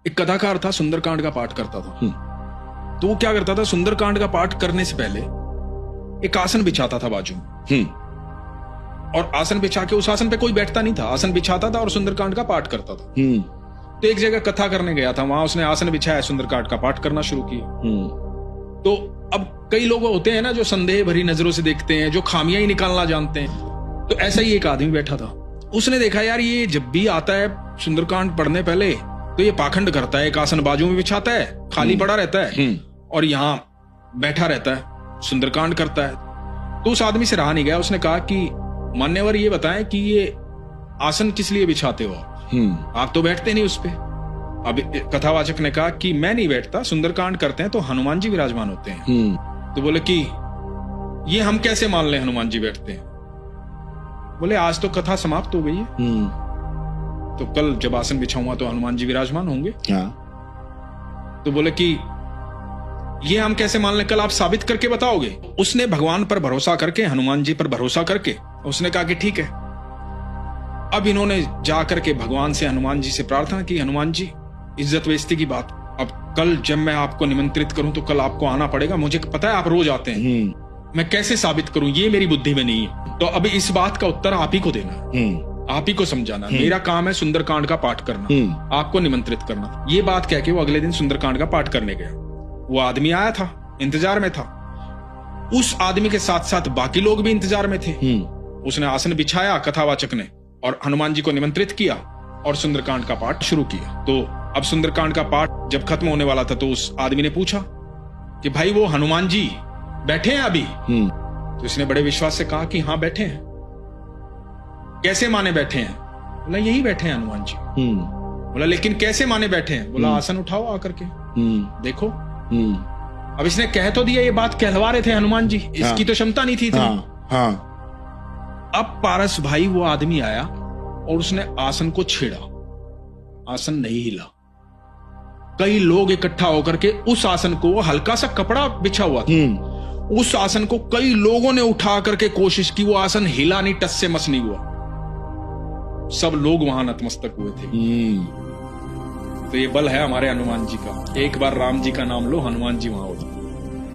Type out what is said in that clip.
एक कथाकार था, सुंदरकांड का पाठ करता था। तो वो क्या करता था, सुंदरकांड का पाठ करने से पहले एक आसन बिछाता था बाजू में, और आसन बिछा के उस आसन पे कोई बैठता नहीं था, आसन बिछाता था और सुंदरकांड का पाठ करता था। तो एक जगह कथा करने गया था, वहां उसने आसन बिछाया, सुंदरकांड का पाठ करना शुरू किया। तो अब कई लोग होते हैं ना जो संदेह भरी नजरों से देखते हैं, जो खामियां ही निकालना जानते हैं। तो ऐसा ही एक आदमी बैठा था, उसने देखा यार ये जब भी आता है सुंदरकांड पढ़ने पहले तो ये पाखंड करता है, एक आसन बाजू में बिछाता है, खाली पड़ा रहता है और यहाँ बैठा रहता है, सुंदरकांड करता है। तो उस आदमी से रहा नहीं गया, उसने कहा कि मान्यवर ये बताएं कि ये आसन किस लिए बिछाते हो आप तो बैठते नहीं उस पे। अब कथावाचक ने कहा कि मैं नहीं बैठता, सुंदरकांड करते हैं तो हनुमान जी विराजमान होते हैं। तो बोले कि ये हम कैसे मान लें हनुमान जी बैठते हैं? बोले आज तो कथा समाप्त हो गई है, तो कल जब आसन बिछाऊंगा तो हनुमान जी विराजमान होंगे। तो बोले कि ये हम कैसे मान लें, कल आप साबित करके बताओगे। उसने भगवान पर भरोसा करके, हनुमान जी पर भरोसा करके उसने कहा कि ठीक है। अब इन्होंने जाकर के भगवान से, हनुमान जी से प्रार्थना की, हनुमान जी इज्जत बेइज्जती की बात, अब कल जब मैं आपको निमंत्रित करूं तो कल आपको आना पड़ेगा, मुझे पता है आप रोज आते हैं, मैं कैसे साबित करूं, ये मेरी बुद्धि में नहीं है। तो अब इस बात का उत्तर आप ही को देना, आप ही को समझाना, मेरा काम है सुंदरकांड का पाठ करना, आपको निमंत्रित करना। ये बात कह के वो अगले दिन सुंदरकांड का पाठ करने गया। वो आदमी आया था, इंतजार में था, उस आदमी के साथ साथ बाकी लोग भी इंतजार में थे। उसने आसन बिछाया कथावाचक ने, और हनुमान जी को निमंत्रित किया और सुंदरकांड का पाठ शुरू किया। तो अब सुंदरकांड का पाठ जब खत्म होने वाला था तो उस आदमी ने पूछा कि भाई वो हनुमान जी बैठे हैं अभी? तो इसने बड़े विश्वास से कहा कि हाँ बैठे हैं। कैसे माने बैठे हैं? बोला यही बैठे हैं हनुमान जी। बोला लेकिन कैसे माने बैठे हैं? बोला आसन उठाओ आकर के देखो। अब इसने कह तो दिया, ये बात कहलवा रहे थे हनुमान जी, इसकी तो क्षमता नहीं थी इतनी। अब पारस भाई वो आदमी आया और उसने आसन को छेड़ा, आसन नहीं हिला। कई लोग इकट्ठा होकर के उस आसन को, हल्का सा कपड़ा बिछा हुआ था, उस आसन को कई लोगों ने उठा करके कोशिश की, वो आसन हिला नहीं, टस से मस नहीं हुआ। सब लोग वहां नतमस्तक हुए थे। तो ये बल है हमारे हनुमान जी का। एक बार राम जी का नाम लो, हनुमान जी वहां हो।